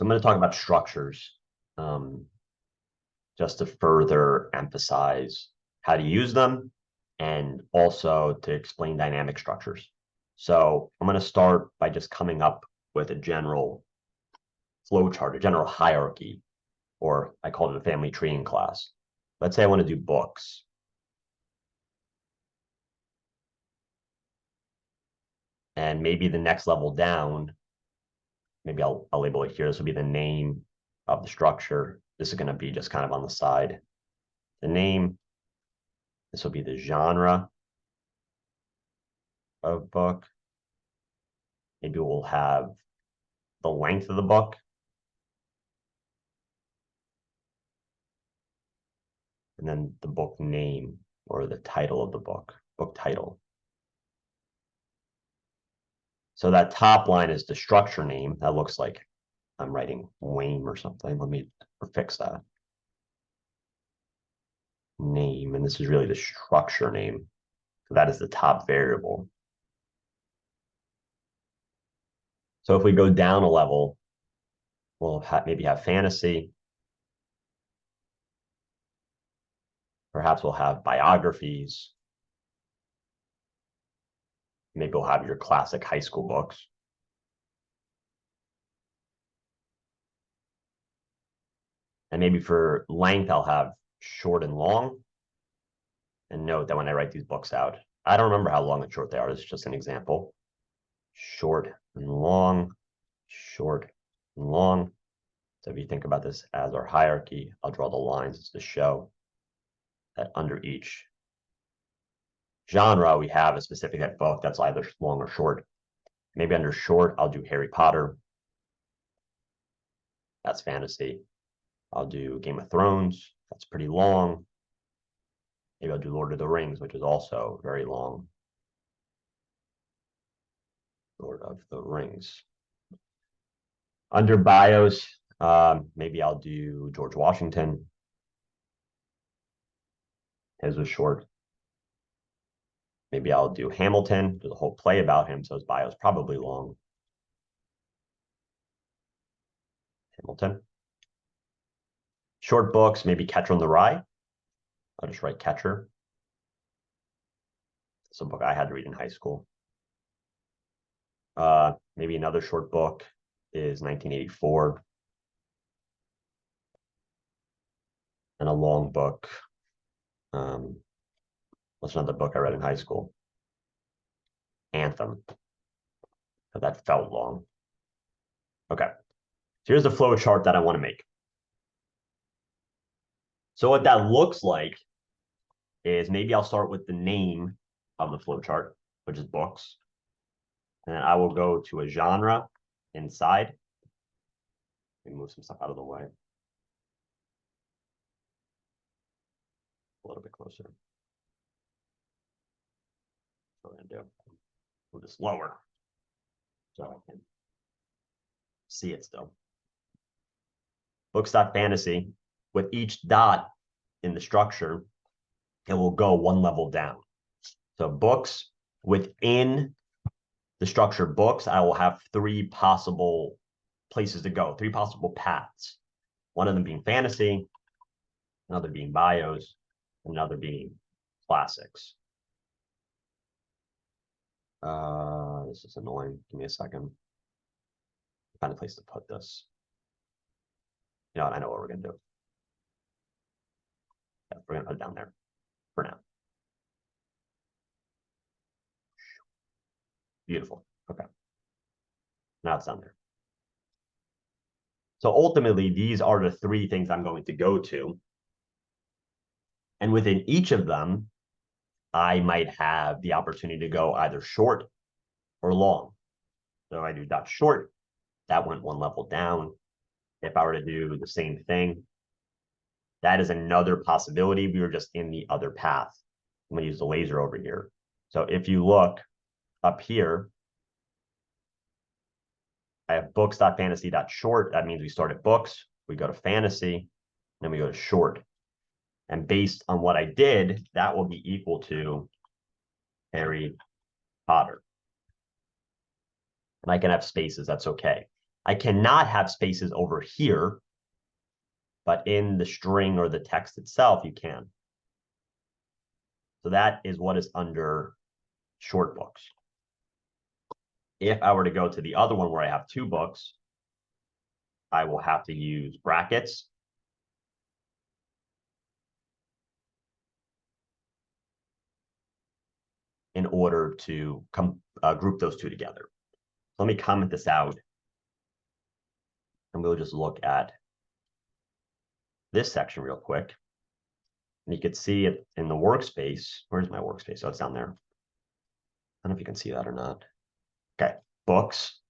So I'm going to talk about structures just to further emphasize how to use them and also to explain dynamic structures. So I'm going to start by just coming up with a general flowchart, a general hierarchy, or I call it a family tree in class. Let's say I want to do books. And maybe the next level down, maybe I'll label it here. This will be the name of the structure. This is going to be just kind of on the side. The name, this will be the genre of book. Maybe we'll have the length of the book. And then the book name or the title of the book title. So that top line is the structure name. That looks like I'm writing Wayne or something. Let me fix that. Name, and this is really the structure name. So that is the top variable. So if we go down a level, we'll maybe have fantasy. Perhaps we'll have biographies. Maybe we'll have your classic high school books. And maybe for length, I'll have short and long. And note that when I write these books out, I don't remember how long and short they are. This is just an example. Short and long, short and long. So if you think about this as our hierarchy, I'll draw the lines to show that under each genre, we have a specific type of book that's either long or short. Maybe under short, I'll do Harry Potter. That's fantasy. I'll do Game of Thrones. That's pretty long. Maybe I'll do Lord of the Rings, which is also very long. Lord of the Rings. Under bios, maybe I'll do George Washington. His was short. Maybe I'll do Hamilton. There's a whole play about him, so his bio is probably long. Hamilton. Short books, maybe Catcher in the Rye. I'll just write Catcher. It's a book I had to read in high school. Maybe another short book is 1984. And a long book. What's another book I read in high school? Anthem. So that felt long. Okay. So here's the flow chart that I want to make. So what that looks like is maybe I'll start with the name of the flow chart, which is books. And then I will go to a genre inside. Let me move some stuff out of the way. A little bit closer. What we're going to do. Move this lower so I can see it still. Books.fantasy. With each dot in the structure, it will go one level down. So books, within the structure books, I will have three possible places to go, three possible paths. One of them being fantasy, another being bios, another being classics. This is annoying. Give me a second. Find a place to put this. You know what? I know what we're going to do. Yeah, we're going to put it down there for now. Beautiful. Okay. Now it's down there. So ultimately, these are the three things I'm going to go to. And within each of them, I might have the opportunity to go either short or long. So I do dot short, that went one level down. If I were to do the same thing, that is another possibility. We were just in the other path. I'm going to use the laser over here. So if you look up here, I have books.fantasy.short. That means we start at books, we go to fantasy, then we go to short. And based on what I did, that will be equal to Harry Potter. And I can have spaces, that's okay. I cannot have spaces over here, but in the string or the text itself, you can. So that is what is under short books. If I were to go to the other one where I have two books, I will have to use brackets. In order to group those two together. Let me comment this out. And we'll just look at this section real quick. And you can see it in the workspace. Where's my workspace? Oh, it's down there. I don't know if you can see that or not. Okay, books.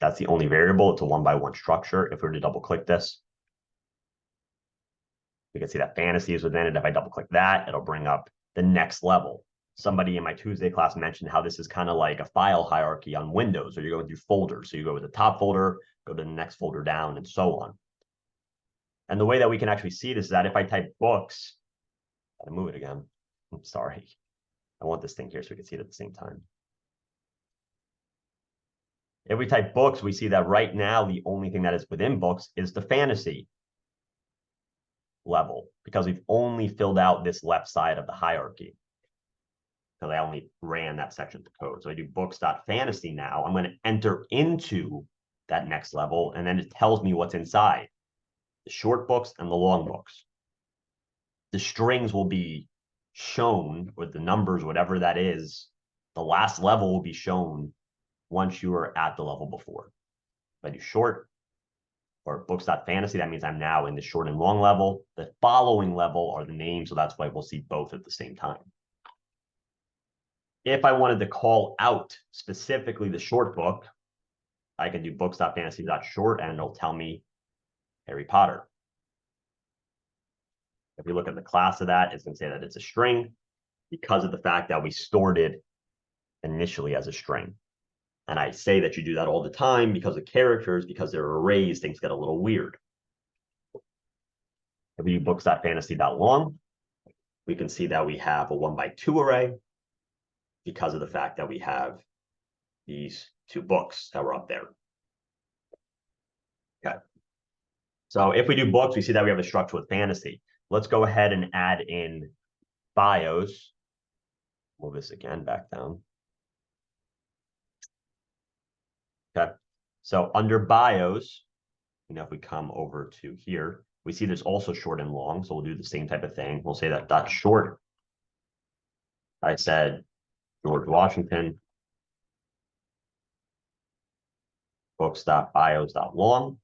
That's the only variable. It's a 1-by-1 structure. If we were to double click this, we can see that fantasy is within it. If I double click that, it'll bring up the next level. Somebody in my Tuesday class mentioned how this is kind of like a file hierarchy on Windows, or you're going through folders. So you go with the top folder, go to the next folder down, and so on. And the way that we can actually see this is that if I type books, I move it again. I'm sorry. I want this thing here so we can see it at the same time. If we type books, we see that right now, the only thing that is within books is the fantasy level, because we've only filled out this left side of the hierarchy. Because I only ran that section of the code. So I do books.fantasy now. I'm going to enter into that next level, and then it tells me what's inside. The short books and the long books. The strings will be shown, with the numbers, whatever that is. The last level will be shown once you are at the level before. If I do short or books.fantasy, that means I'm now in the short and long level. The following level are the names, so that's why we'll see both at the same time. If I wanted to call out specifically the short book, I can do books.fantasy.short, and it'll tell me Harry Potter. If we look at the class of that, it's going to say that it's a string because of the fact that we stored it initially as a string. And I say that you do that all the time because of characters, because they're arrays, things get a little weird. If we do books.fantasy.long, we can see that we have a 1-by-2 array because of the fact that we have these two books that were up there. Okay. So if we do books, we see that we have a structure with fantasy. Let's go ahead and add in bios. Move this again back down. Okay. So under bios, if we come over to here, we see there's also short and long. So we'll do the same type of thing. We'll say that dot short. I said George Washington. Books.bios.long.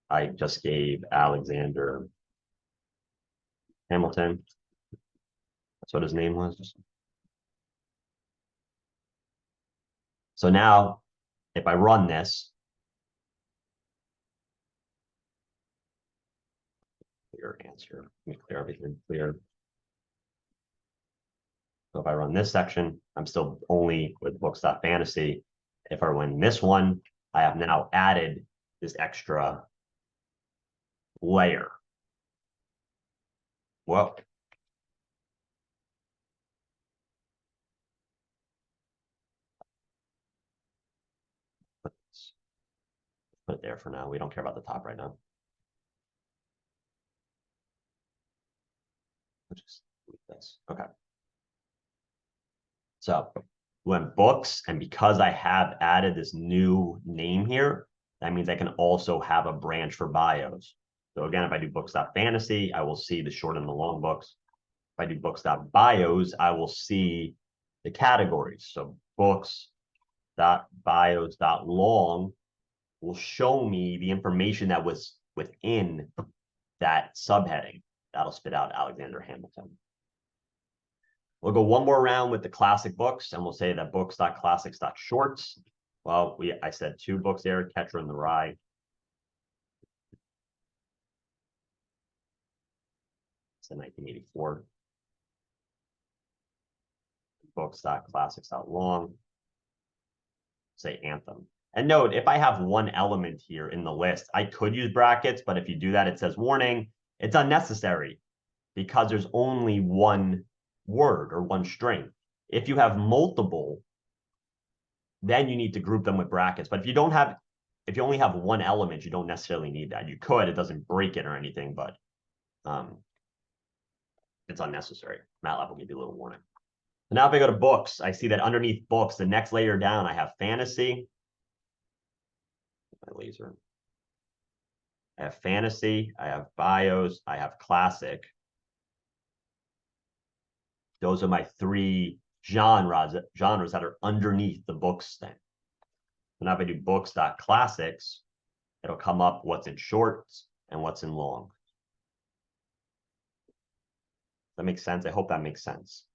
I just gave Alexander Hamilton. That's what his name was. So now, if I run this, clear answer. Let me clear everything. Clear. So if I run this section, I'm still only with books.fantasy. If I run this one, I have now added this extra layer. Whoa. Put it there for now. We don't care about the top right now. We'll just leave this. Okay. So when books, and because I have added this new name here, that means I can also have a branch for bios. So again, if I do books.fantasy, I will see the short and the long books. If I do books.bios, I will see the categories. So books.bios.long will show me the information that was within that subheading. That'll spit out Alexander Hamilton. We'll go one more round with the classic books, and we'll say that books.classics.shorts. Well, I said two books there, Catcher in the Rye. It's in 1984. Books.classics.long. Say Anthem. And note, if I have one element here in the list, I could use brackets, but if you do that, it says warning. It's unnecessary because there's only one word or one string. If you have multiple, then you need to group them with brackets. But if you don't have if you only have one element, you don't necessarily need that. You could, it doesn't break it or anything, but it's unnecessary. MATLAB will give you a little warning. So now if I go to books, I see that underneath books, the next layer down, I have fantasy. My laser. I have fantasy, I have bios, I have classic. Those are my three genres that are underneath the books thing. So now if I do books.classics, it'll come up what's in shorts and what's in long. That makes sense. I hope that makes sense.